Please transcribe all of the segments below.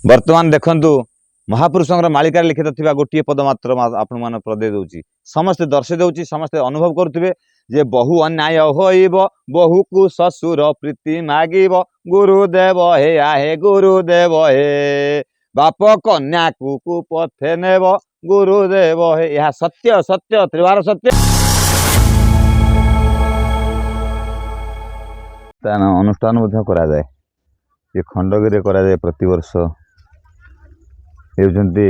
वर्तमान देखंतु महापुरुषंकर मालिकार लिखित थिबा गोटिए पद मात्र आपण मान प्रदे दउची समस्ते दर्शे दउची समस्ते अनुभव करुथिबे जे बहु अन्याय होइब बहु को ससुर प्रीति मागिब गुरुदेव हे आहे गुरुदेव हे बाप कन्या को पथे नेब गुरुदेव हे यह सत्य सत्य त्रिवार सत्य अनुष्ठान करा जाए ये खंडगिरी करा जाए प्रतिवर्ष हेउचंती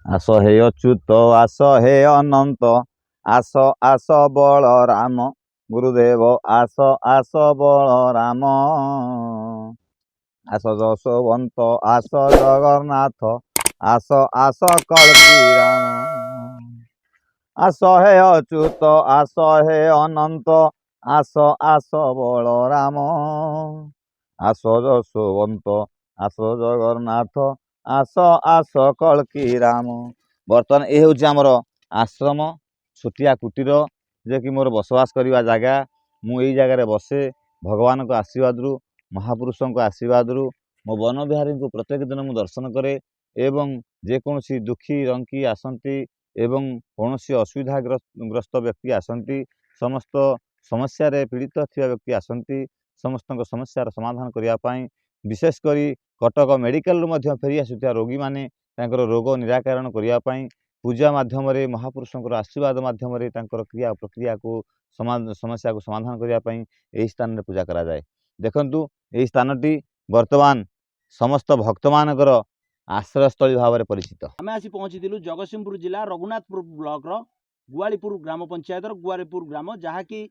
आस हे अच्युत आस हे अनंत आस आस बलराम गुरुदेव आस आस बलराम आस जशवंत आस जगन्नाथ आस आस कल्की राम आस हे अच्युत आस हे अनंत आस आस बलराम आस जशवंत आस जगन्नाथ आस आस कल्की राम। बर्तमान ये हूँ आमर आश्रम छुटिया कुटीर जे कि मोर बसवास करवा जगह मुझे जगार बसे भगवान को आशीर्वाद रु महापुरुषों को आशीर्वाद रु मो वन बिहारी को प्रत्येक दिन मुझे दर्शन करे एवं जेकोसी दुखी रंकी आसती एवं कौन असुविधा ग्रस्त व्यक्ति आसती समस्त समस्या पीड़ित थी व्यक्ति आसती समस्त समस्यार समाधान करने विशेषकर कटक मेडिकल फेरी आसुवा रोगी मैंने रोग निराकरण करने पूजा मध्यम महापुरुषों आशीर्वाद मध्यम क्रिया प्रक्रिया को समस्या को समाधान करने यही स्थान में पूजा करा जाए। देखंतु यही स्थानटी वर्तमान समस्त भक्त मानकर आश्रयस्थली भाव में परिचित। आम आसी पहुँची जगतसिंहपुर जिला रघुनाथपुर ब्लॉक गुआलीपुर ग्राम पंचायत गुआलीपुर ग्राम जहाँकि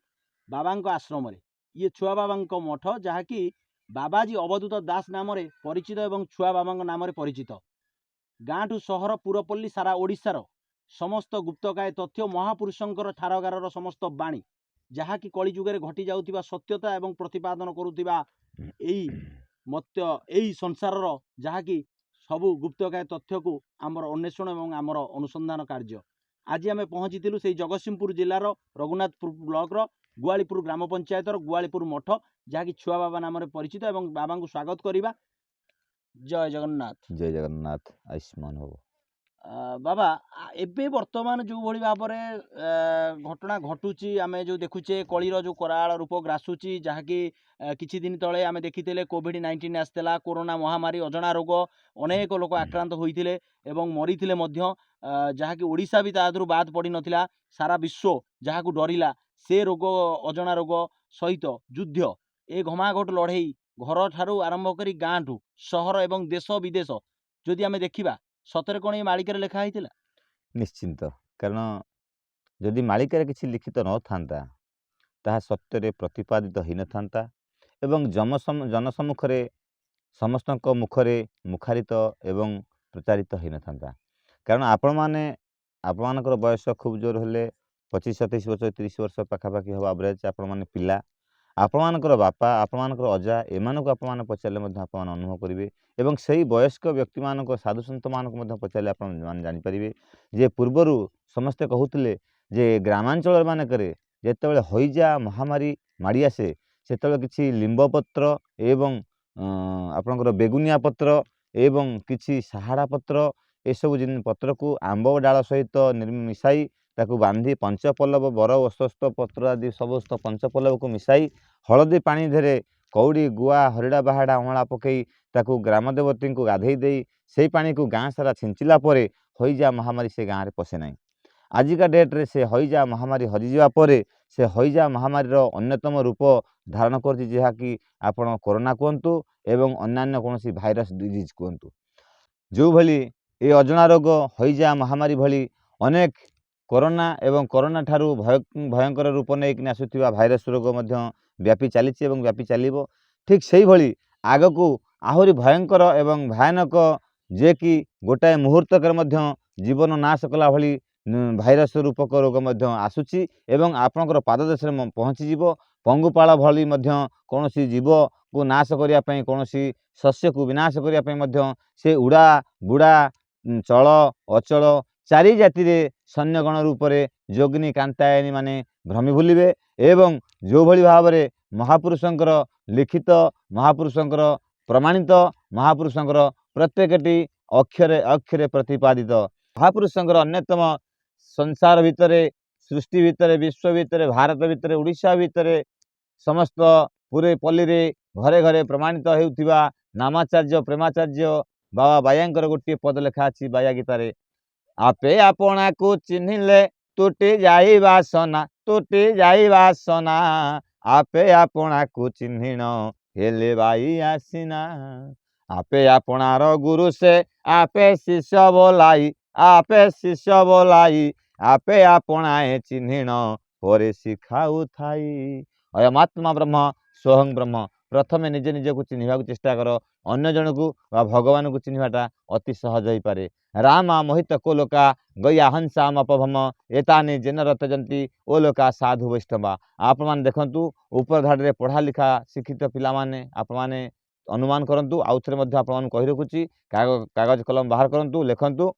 बाबा आश्रम ये छुआ बाबा मठ जहाँकि बाबाजी अवधूत दास नाम परिचित एवं छुआ बाबा नाम परिचित गाँ ठू सहर पुरपल्ली सारा ओडिशार समस्त गुप्तकाय तथ्य महापुरुषंकर ठारगार समस्त बाणी जहाँकि कली जुगे घटी जाउथिबा सत्यता एवं प्रतिपादन करुथिबा एई मत्य एई संसार जहाँकि सबु गुप्तकाय तथ्य को आमर अन्वेषण एवं आमर अनुसंधान कार्य आज आम पहुँची से जगतसिंहपुर जिलार रघुनाथपुर ब्लॉक गुआलीपुर ग्राम पंचायत गुआलीपुर मठ जहाँकि छुआ बाबा नाम परिचित एवं बाबा को स्वागत करवा। जय जगन्नाथ जय जगन्नाथ आयुष्मान हो। बाबा एबे वर्तमान जो भली भाव घटना घटुची आम जो देखुचे कलीर जो कराल रूप ग्रासुची जहाँकि किछि दिन तले आम देखी कोविड-19 आसला कोरोना महामारी अजणा रोग अनेक लोक आक्रांत होइथिले एवं मरीथिले मध्य जहाँकि ओडिशा भी तादरू बाद पड़ी नथिला सारा विश्व जहाँ को डरिला से रोग अजणा रोग सहित युद्ध ए घमाघट लड़ई घर ठारू आरंभ करी गाँ ठू सहर एवं देश विदेश जदि आम देखा सतरे कौन ये मालिकार लिखा होता निश्चिंत कारण जदि मालिकार किसी लिखित न था ताहा सत्य प्रतिपादित हो न था एवं जनसम्मुखें समस्त मुखरे मुखारित एवं प्रचारित हो न था कारण आपण बयस खूब जोर हेले 25-27 वर्ष 30 वर्ष पाखापाखि हम एवरेज आपण मैंने पिला आपणकर बापा आपणकर अजा एम को आप पचारे आप अनुभव करेंगे एवं से वयस्क व्यक्ति मान साधु सत मान पचारे आप जानीपर जे पूर्वर समस्ते कहते जे ग्रामांचल मानक जिते हईजा महामारी माड़ी आसे से किसी लिंबपत्र एवं आपणकर बेगुनिया पत्र एवं किसी साहाड़ा पत्र एसबू जिन पत्र को आंब डाल सहित मिसाई ताकू बांधी पंचपल्लव बर अश्वस्थ पत्र आदि समस्त पंचपल्लव को मिसाई हलदी पानी धेरे कौड़ी गुआ हरिड़ा बाहाड़ा अँला पकई ताकू ग्राम देवती को गाधई दे से पानी को गाँ सारा छिंचिला परे हईजा महामारी से गाँव में पशे ना। आजिका डेट्रे से हईजा महामारी हजिजा परे से हईजा महामारी अन्यतम रूप धारण कर कि आपण कोरोना कहतु एवं अन्यान्य कौन भाइरस डिजीज कहतु जो भली ये अजणा रोग हईजा महामारी भली अनेक कोरोना एवं कोरोना ठारू भयंकर रूप नहीं आसुवा भाइरस रोग व्यापी चली व्यापी चलो ठीक से भली आग को आहरी भयंकर एवं भयानक जे कि गोटाए मुहूर्तक जीवन नाश कला भली भाइरस रूपक रोग आसूची एवं आपणकर पाददेश पहुँची पंगुपाल भली कौन जीव को नाश करने कौन शस्य को विनाश करने से उड़ा बुड़ा चल अचल चारि जाति सैन्यगण रूप से जोगिनी कांतायनी माने भ्रमी भूलिबे एवं जो भली भाव महापुरुषंकर लिखित महापुरुषंकर प्रमाणित महापुरुषंकर प्रत्येकटी अक्षरे अक्षरे प्रतिपादित महापुरुषंकर अन्यतम संसार भितरे सृष्टि भितरे विश्व भितरे भारत भितरे ओडिशा भितरे समस्त पूरे पल्ली रे घरे घरे प्रमाणित हेउथिबा नामाचार्य प्रेमाचार्य बाबा बायांकर गोटे पद लेखा अछि बाया गीतारे आपे आपना को चिन्हिले तुटी जाई बासना तुटी जाई बासना आपे आपना को चिन्हिण हेले बाई आसीना आपे आपणार गुरु से आपे शिष्य बोलाई आपे शिष्य बोलाई आपे आपणाए चिन्हिण परे शिखाऊ थाई अयमात्मा ब्रह्म सोहं ब्रह्म प्रथमे निजे निजे को चिन्हिबा चेष्टा कर अन्य जन को भगवान को चिन्हवाटा अति सहज हो पारे रामा मोहित को लोका गया हंसा अपभम एतानि जेन रतजंती ओ लोका साधु वैष्णवा आप मान देखंतु ऊपर धाड़े पढ़ा लिखा शिक्षित पिला माने आप माने अनुमान करंतु आउ थरे मध्ये आप मान कहि रखुची कागज कलम बाहर करंतु लिखंतु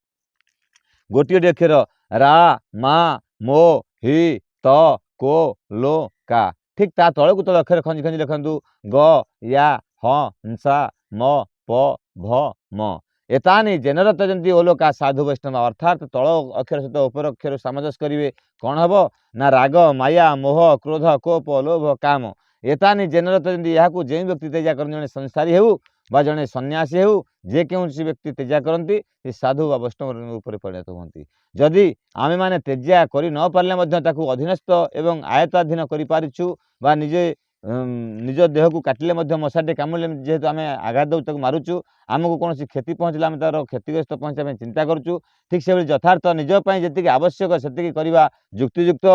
गोटिए अक्षर रा मा मो हि त को लो का ठीक ता तले को तले अक्षर खंजी खंजी लिखंतु ग या ह हंसा म प भ म एतानि जेनरत जंती ओलोका साधु वैष्णव अर्थात तल अक्षर सहित उपर अक्षर सामंजस्य करिवे कौन हबो ना राग माया मोह क्रोध कोप लोभ काम एतानि जेनरत जंती याकू जे व्यक्ति तेजा करन जने संसारी हेउ बा जने सन्यासी हेउ जे केउसी व्यक्ति तेजा करंती से साधु बा वैष्णव उपर परिणत होती जदि आमे माने तेजा करि न पारले मध्य ताकू अधीनस्थ एवं आयत्ताधीन करि पारिछु बा निजे निज देह को काटिले मध्य मशाटे कामुले जेहेतु आमे आघात दउ ताकू मारुछु आमको कौन क्षति पहुँचला आम तार क्षतिग्रस्त पहुँचा चिंता करुँ ठीक से यथार्थ निजपाई जी आवश्यक से करवा युक्तियुक्त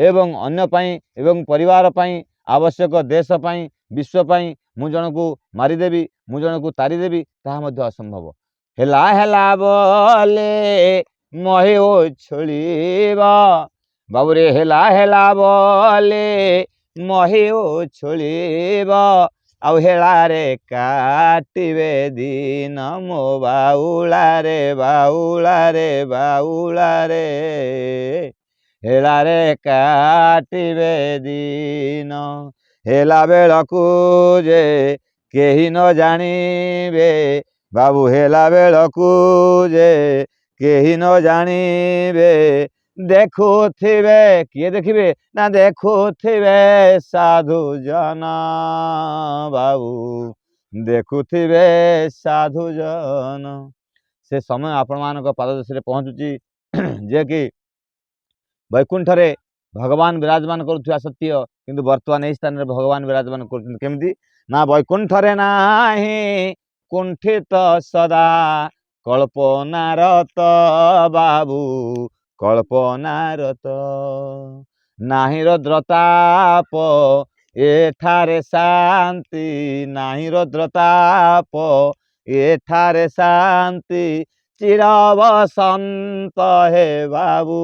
एवं अन्य एवं परिवार पाई आवश्यक देशपाई विश्वपाई मु जन को मारिदेवी मु जन को तारिदेवी ताहा मध्य असंभव हेला हेला बोले महे ओ छोड़ीबा बाबुरे हेला हेला बोले महे ओ छोड़ीबा आउ हेलारे काटिबे दिन मो बाउलारे बाउलारे बाउलारे हेलारे काटिबे दिन हेला बेलकू जे केही न जानिबे बाबू हेला बेलकू जे केही न जानिबे देखुथिबे किए देखिबे ना देखुथिबे साधु जन बाबू देखुथिबे साधु जन से समय आपण मानक पाददेशरे पहुँचुची जे कि वैकुंठ रे भगवान विराजमान करुवा सत्य किंतु वर्तमान यही स्थान भगवान विराजमान करमती ना वैकुंठ रे नाही कुंठित सदा कल्पनारत बाबू कल्पनारत नाही रुद्रताप एठारे शांति नाही रुद्रताप एठारे शांति चिर बसंत हे बाबू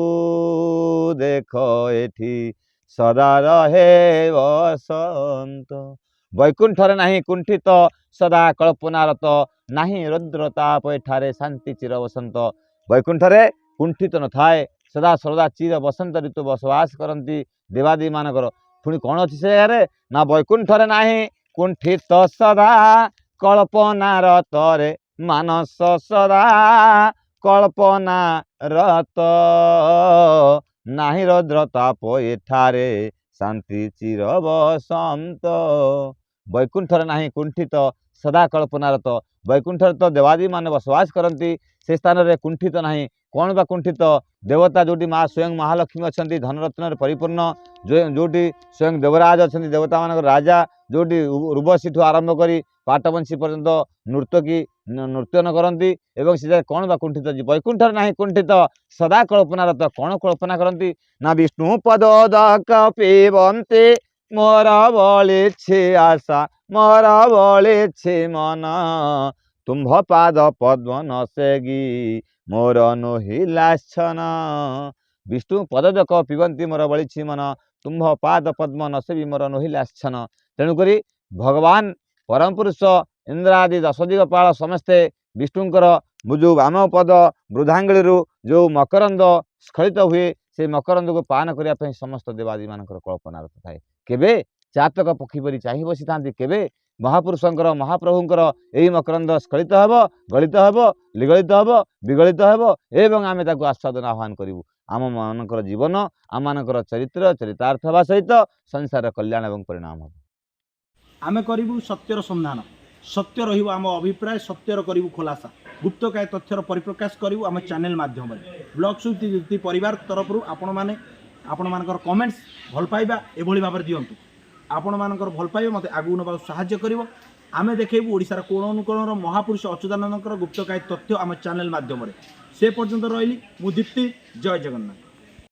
देख एठी सदा रहे बसंत वैकुंठ रे नाही कुंठित सदा कल्पनारत नाही रुद्रताप एठारे शांति चिर बसंत वैकुंठ रे कुंठित न थाए सदा सर्वदा चिर बसंत ऋतु बसवास करती देवादेवी मानकर पुणी कौन अच्छी से ना वैकुंठ रे नाही कुंठित सदा कल्पनारत रे मानस सदा कल्पना रत नाही रुद्रताप एठारे शांति चिर बसंत वैकुंठ रे नाही कुंठित सदा कल्पनारत वैकुंठ तो देवादेवी मान बसवास करती से स्थान में कुंठित नहीं कौन बा कुंठित देवता जोटी माँ स्वयं महालक्ष्मी अच्छा धनरत्न परिपूर्ण जोटी स्वयं देवराज अच्छा देवता मान राजा जोटी उर्वशी ठू आरंभ कर पाटवंशी पर्यंत नृत्यन करती से कौन बा कुंठित वैकुंठ ना कुंठित सदा कल्पनारत कौन कल्पना करती ना विष्णु पद पिबंती मोर बड़ी आशा मोर बड़ी मन तुम्भ पाद पद्म नसेगी मोर नोहिलाछन विष्णु पदजक पिबंती मोर बड़ी मन तुम्भ पाद पद्म नसेगी मोर नोहिलाछन तेणुक भगवान परम पुरुष इंद्रादि दशदिगपाल समस्ते विष्णुंकर जो वाम पद वृद्धांगुली जो मकरंद स्खलित हुए से मकरंद को पान करने समस्त देवादी मान कल्पना थाए केबे चातक पक्षी परी चाह बसी था केबे महापुरुषंकर महाप्रभुंकर यही मकरंद स्खलित हेब गलित हेब लिगलित हेब विगलित हेब एवं आमे ताकू आस्वादन आह्वान करूँ आम मानकर जीवन आम मानकर चरित्र चरितार्थ हेबा सहित संसार कल्याण एवं परिणाम हम आमे करिबु सत्यर संधान सत्य रहिबो आम अभिप्राय सत्यर करिबु खुलासा गुप्तकाय तथ्यर परिप्रकाश करिबु आम चैनल माध्यम ब्लॉग सुती परिवार तरफ आपण माने आपण मानकर कमेंट्स भल पाइबा एभली भाव दियंतु आपण मानकर भल पाइबा मते आगु नबा सहाय्य करिवो आमे देखेबु ओडिसार कोण अनुकोणर महापुरुष अच्युतानंदकर गुप्तकाय तथ्य आम चैनल माध्यम से पर्यंत रहिली मु दीप्ति जय जगन्नाथ।